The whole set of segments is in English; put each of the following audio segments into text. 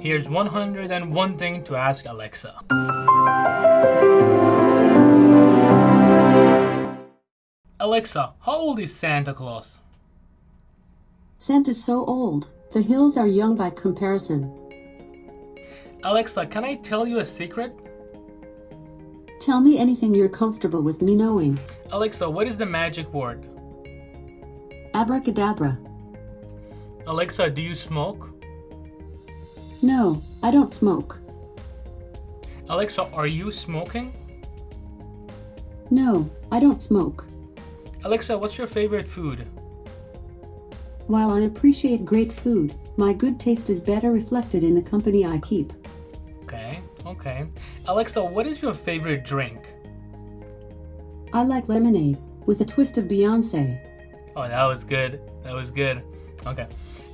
Here's 101 things to ask Alexa. Alexa, how old is Santa Claus? Santa's so old. The hills are young by comparison. Alexa, can I tell you a secret? Tell me anything you're comfortable with me knowing. Alexa, what is the magic word? Abracadabra. Alexa, do you smoke? No, I don't smoke. Alexa, are you smoking? No, I don't smoke. Alexa, what's your favorite food? While I appreciate great food, my good taste is better reflected in the company I keep. Okay. Alexa, what is your favorite drink? I like lemonade, with a twist of Beyonce. Oh, that was good. Okay.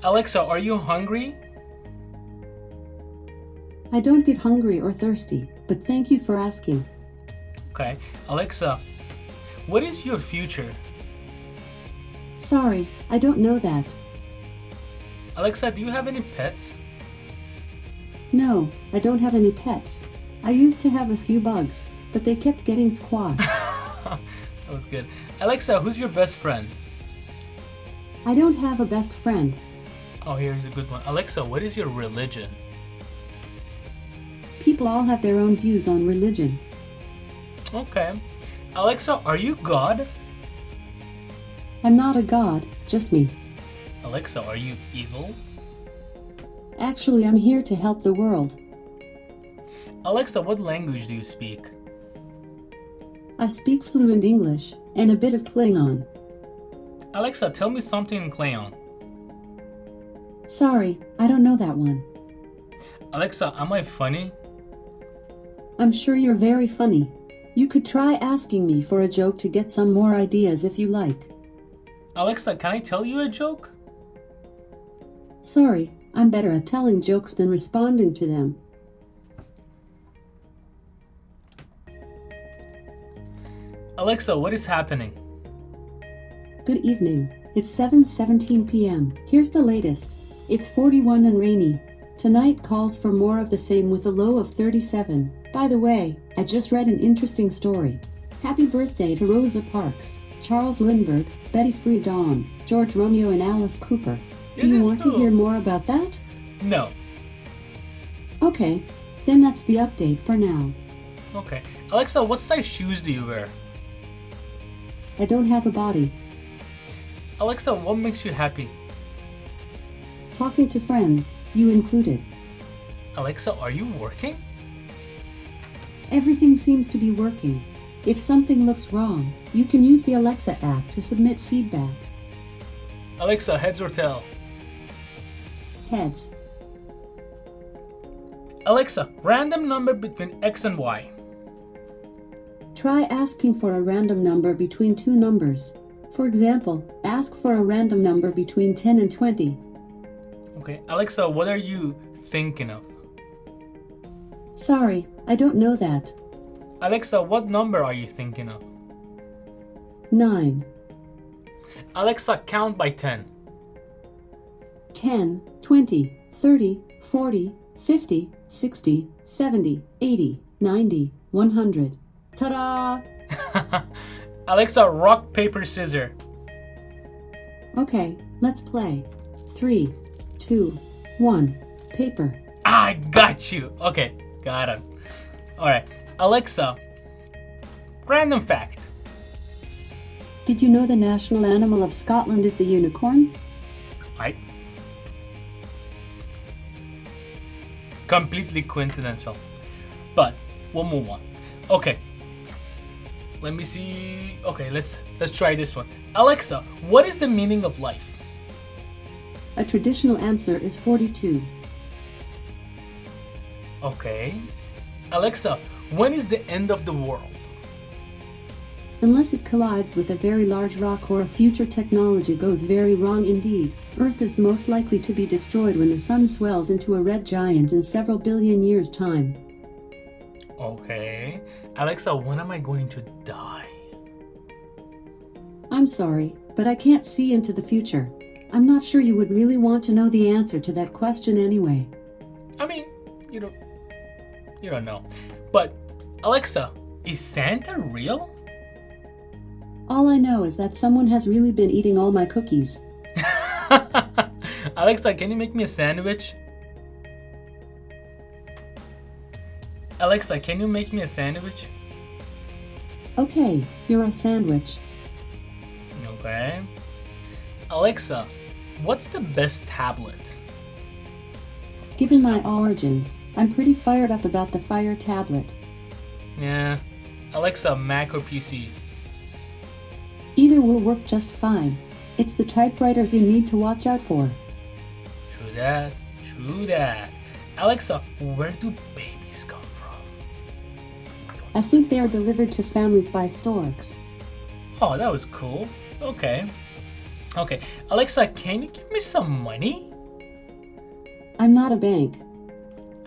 Alexa, are you hungry? I don't get hungry or thirsty, but thank you for asking. Okay. Alexa, what is your future? Sorry, I don't know that. Alexa, do you have any pets? No, I don't have any pets. I used to have a few bugs, but they kept getting squashed. That was good. Alexa, who's your best friend? I don't have a best friend. Oh, here's a good one. Alexa, what is your religion? People all have their own views on religion. Okay. Alexa, are you God? I'm not a god, just me. Alexa, are you evil? Actually, I'm here to help the world. Alexa, what language do you speak? I speak fluent English and a bit of Klingon. Alexa, tell me something in Klingon. Sorry, I don't know that one. Alexa, am I funny? I'm sure you're very funny. You could try asking me for a joke to get some more ideas if you like. Alexa, can I tell you a joke? Sorry, I'm better at telling jokes than responding to them. Alexa, what is happening? Good evening. It's 7:17 p.m. Here's the latest. It's 41 and rainy. Tonight calls for more of the same with a low of 37. By the way, I just read an interesting story. Happy birthday to Rosa Parks, Charles Lindbergh, Betty Friedan, George Romeo and Alice Cooper. Do you want to hear more about that? No. Okay, then that's the update for now. Okay. Alexa, what size shoes do you wear? I don't have a body. Alexa, what makes you happy? Talking to friends, you included. Alexa, are you working? Everything seems to be working. If something looks wrong, you can use the Alexa app to submit feedback. Alexa, heads or tail? Heads. Alexa, random number between X and Y. Try asking for a random number between two numbers. For example, ask for a random number between 10 and 20. Okay. Alexa, what are you thinking of? Sorry, I don't know that. Alexa, what number are you thinking of? 9. Alexa, count by 10. 10, 20, 30, 40, 50, 60, 70, 80, 90, 100. Ta-da! Alexa, rock, paper, scissors. Okay, let's play. 3, 2, 1. Paper. I got you. Okay, got him. Alright. Alexa, random fact. Did you know the national animal of Scotland is the unicorn? Right. Completely coincidental. But we'll move on. Okay. Let me see. Okay, let's try this one. Alexa, what is the meaning of life? A traditional answer is 42. Okay. Alexa, when is the end of the world? Unless it collides with a very large rock or a future technology goes very wrong indeed, Earth is most likely to be destroyed when the sun swells into a red giant in several billion years' time. Okay. Alexa, when am I going to die? I'm sorry, but I can't see into the future. I'm not sure you would really want to know the answer to that question anyway. I mean, you don't know. But Alexa, is Santa real? All I know is that someone has really been eating all my cookies. Alexa, can you make me a sandwich? Alexa, can you make me a sandwich? Okay, you're a sandwich. Okay. Alexa, what's the best tablet? Given my origins, I'm pretty fired up about the Fire tablet. Yeah. Alexa, Mac or PC? Either will work just fine. It's the typewriters you need to watch out for. True that. True that. Alexa, where do babies come from? I think they are delivered to families by storks. Oh, that was cool. Okay. Okay. Alexa, can you give me some money? I'm not a bank.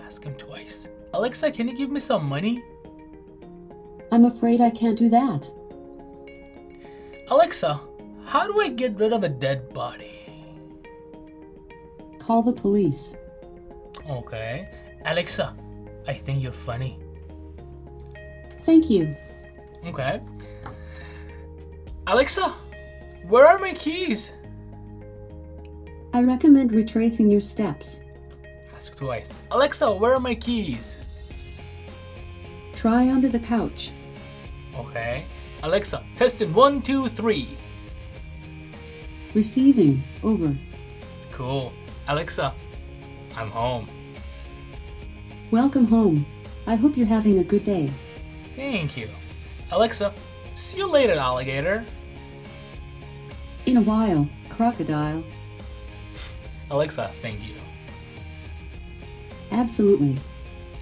Ask him twice. Alexa, can you give me some money? I'm afraid I can't do that. Alexa, how do I get rid of a dead body? Call the police. Okay. Alexa, I think you're funny. Thank you. Okay. Alexa, where are my keys? I recommend retracing your steps. Ask twice. Alexa, where are my keys? Try under the couch. Okay. Alexa, testing 1, 2, 3. Receiving. Over. Cool. Alexa, I'm home. Welcome home. I hope you're having a good day. Thank you. Alexa, see you later, alligator. In a while, crocodile. Alexa, thank you. Absolutely.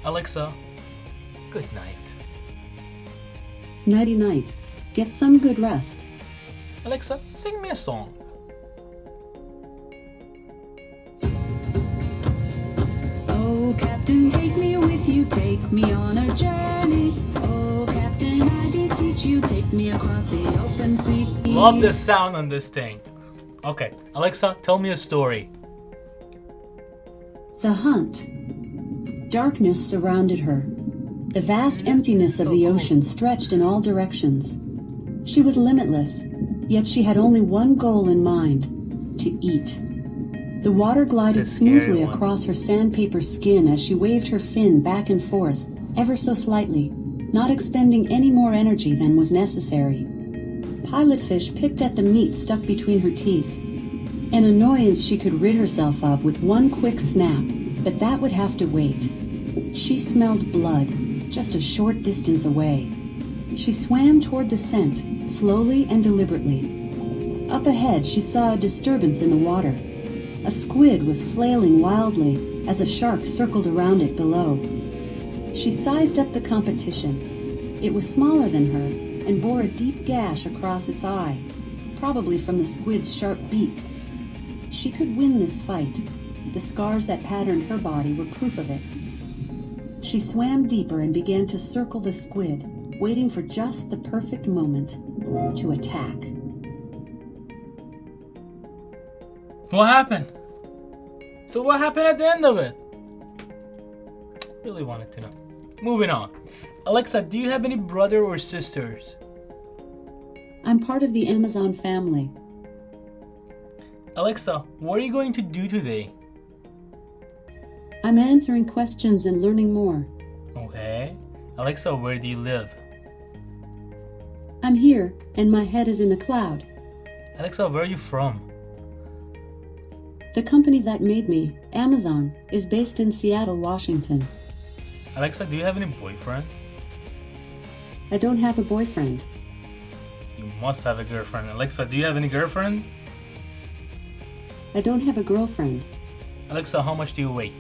Alexa, good night. Nighty night. Get some good rest. Alexa, sing me a song. Oh, Captain, take me with you, take me on a journey. Oh, Captain, I beseech you, take me across the open sea. Love the sound on this thing. Okay, Alexa, tell me a story. The hunt. Darkness surrounded her. The vast emptiness of the ocean stretched in all directions. She was limitless, yet she had only one goal in mind: to eat. The water glided smoothly across her sandpaper skin as she waved her fin back and forth, ever so slightly, not expending any more energy than was necessary. Pilotfish picked at the meat stuck between her teeth, an annoyance she could rid herself of with one quick snap, but that would have to wait. She smelled blood, just a short distance away. She swam toward the scent, slowly and deliberately. Up ahead, she saw a disturbance in the water. A squid was flailing wildly as a shark circled around it below. She sized up the competition. It was smaller than her and bore a deep gash across its eye, probably from the squid's sharp beak. She could win this fight. The scars that patterned her body were proof of it. She swam deeper and began to circle the squid, waiting for just the perfect moment to attack. What happened? So what happened at the end of it? Really wanted to know. Moving on. Alexa, do you have any brother or sisters? I'm part of the Amazon family. Alexa, what are you going to do today? I'm answering questions and learning more. Okay. Alexa, where do you live? I'm here, and my head is in the cloud. Alexa, where are you from? The company that made me, Amazon, is based in Seattle, Washington. Alexa, do you have any boyfriend? I don't have a boyfriend. You must have a girlfriend. Alexa, do you have any girlfriend? I don't have a girlfriend. Alexa, how much do you weigh?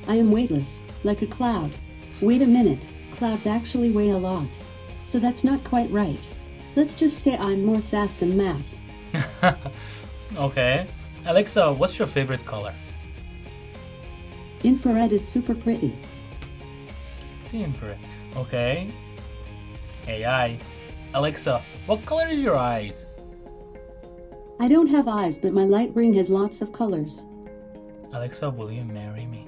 I am weightless, like a cloud. Wait a minute, clouds actually weigh a lot. So that's not quite right. Let's just say I'm more sass than mass. Okay. Alexa, what's your favorite color? Infrared is super pretty. It's infrared. Okay. AI. Alexa, what color are your eyes? I don't have eyes, but my light ring has lots of colors. Alexa, will you marry me?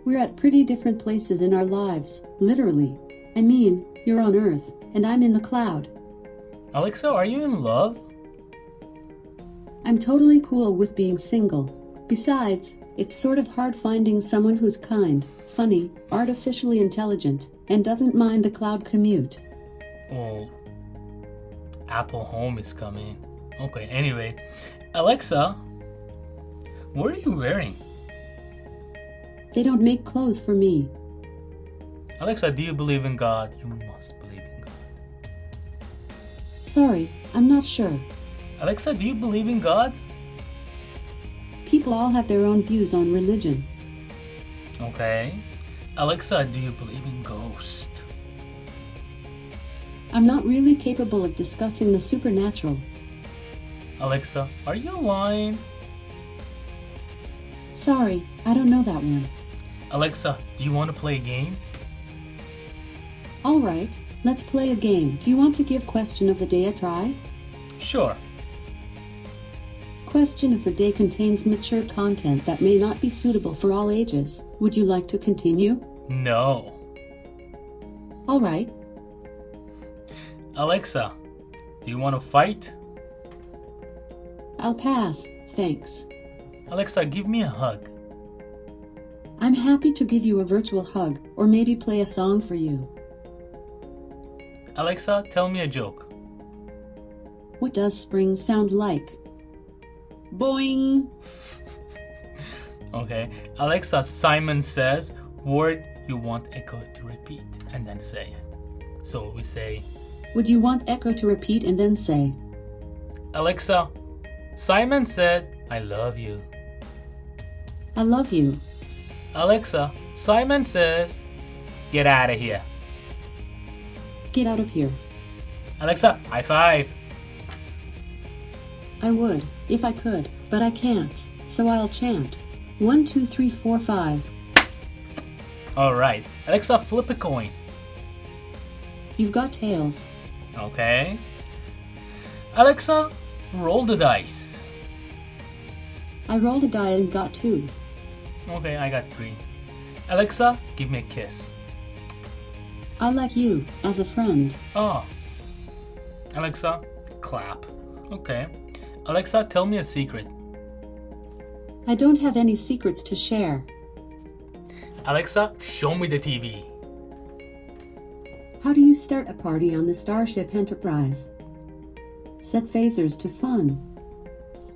We're at pretty different places in our lives, literally. I mean, you're on Earth, and I'm in the cloud. Alexa, are you in love? I'm totally cool with being single. Besides, it's sort of hard finding someone who's kind, funny, artificially intelligent, and doesn't mind the cloud commute. Well, Apple Home is coming. Okay, anyway. Alexa, what are you wearing? They don't make clothes for me. Alexa, do you believe in God? You must believe in God. Sorry, I'm not sure. Alexa, do you believe in God? People all have their own views on religion. Okay. Alexa, do you believe in ghosts? I'm not really capable of discussing the supernatural. Alexa, are you lying? Sorry, I don't know that one. Alexa, do you want to play a game? Alright, let's play a game. Do you want to give question of the day a try? Sure. Question of the day contains mature content that may not be suitable for all ages. Would you like to continue? No. Alright. Alexa, do you want to fight? I'll pass, thanks. Alexa, give me a hug. I'm happy to give you a virtual hug, or maybe play a song for you. Alexa, tell me a joke. What does spring sound like? Boing! Okay. Alexa, Simon says, word you want Echo to repeat, and then say it. So we say, Would you want Echo to repeat and then say? Alexa, Simon said, I love you. I love you. Alexa, Simon says, get out of here. Get out of here. Alexa, high five. I would, if I could, but I can't, so I'll chant. 1, 2, 3, 4, 5. Alright. Alexa, flip a coin. You've got tails. Okay. Alexa, roll the dice. I rolled a die and got 2. Okay, I got 3. Alexa, give me a kiss. I like you, as a friend. Oh. Alexa, clap. Okay. Alexa, tell me a secret. I don't have any secrets to share. Alexa, show me the TV. How do you start a party on the Starship Enterprise? Set phasers to fun.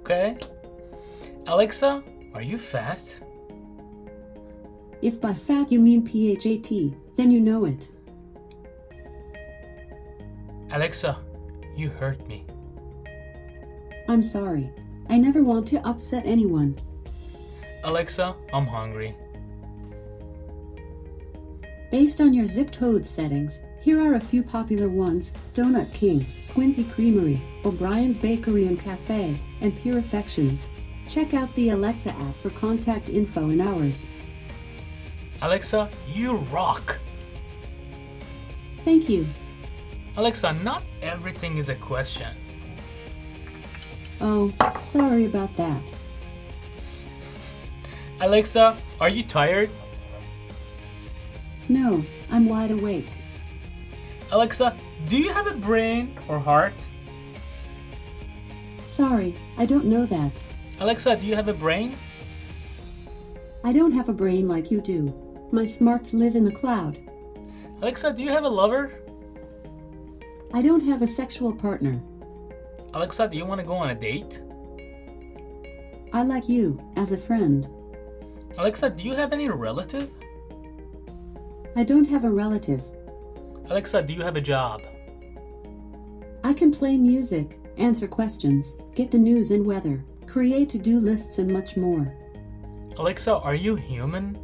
Okay. Alexa, are you fat? If by fat you mean PHAT, then you know it. Alexa, you hurt me. I'm sorry. I never want to upset anyone. Alexa, I'm hungry. Based on your zip code settings, here are a few popular ones: Donut King, Quincy Creamery, O'Brien's Bakery and Cafe, and Pure Affections. Check out the Alexa app for contact info and hours. Alexa, you rock. Thank you. Alexa, not everything is a question. Oh, sorry about that. Alexa, are you tired? No, I'm wide awake. Alexa, do you have a brain or heart? Sorry, I don't know that. Alexa, do you have a brain? I don't have a brain like you do. My smarts live in the cloud. Alexa, do you have a lover? I don't have a sexual partner. Alexa, do you want to go on a date? I like you, as a friend. Alexa, do you have any relative? I don't have a relative. Alexa, do you have a job? I can play music, answer questions, get the news and weather, create to-do lists and much more. Alexa, are you human?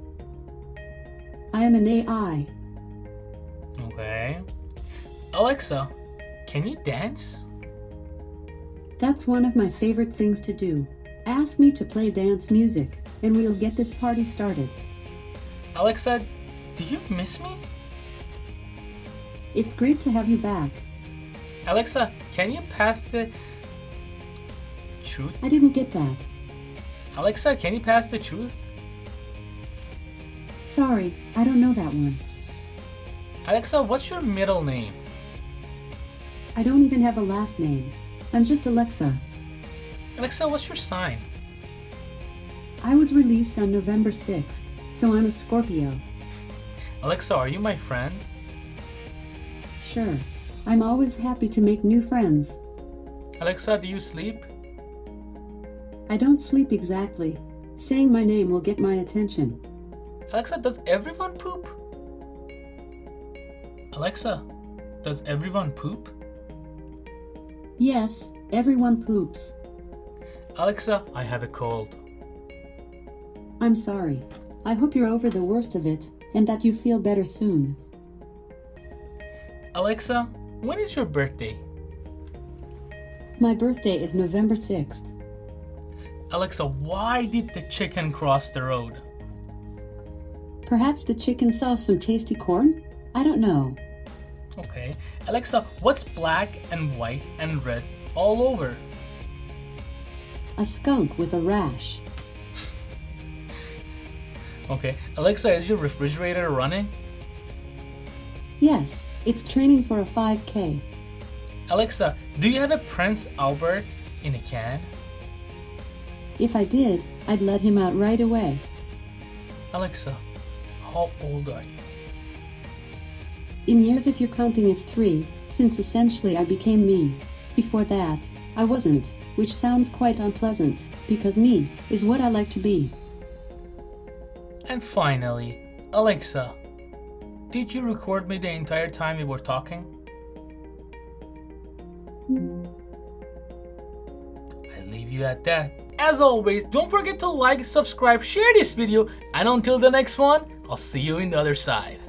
I am an AI. Okay. Alexa, can you dance? That's one of my favorite things to do. Ask me to play dance music, and we'll get this party started. Alexa, do you miss me? It's great to have you back. Alexa, can you pass the truth? I didn't get that. Alexa, can you pass the truth? Sorry, I don't know that one. Alexa, what's your middle name? I don't even have a last name. I'm just Alexa. Alexa, what's your sign? I was released on November 6th, so I'm a Scorpio. Alexa, are you my friend? Sure. I'm always happy to make new friends. Alexa, do you sleep? I don't sleep exactly. Saying my name will get my attention. Alexa, does everyone poop? Alexa, does everyone poop? Yes, everyone poops. Alexa, I have a cold. I'm sorry. I hope you're over the worst of it, and that you feel better soon. Alexa, when is your birthday? My birthday is November 6th. Alexa, why did the chicken cross the road? Perhaps the chicken saw some tasty corn? I don't know. Okay. Alexa, what's black and white and red all over? A skunk with a rash. Okay. Alexa, is your refrigerator running? Yes, it's training for a 5K. Alexa, do you have a Prince Albert in a can? If I did, I'd let him out right away. Alexa, how old are you? In years, if you're counting, it's 3, since essentially I became me. Before that, I wasn't, which sounds quite unpleasant, because me is what I like to be. And finally, Alexa, did you record me the entire time you were talking? I leave you at that. As always, don't forget to like, subscribe, share this video, and until the next one, I'll see you in the other side.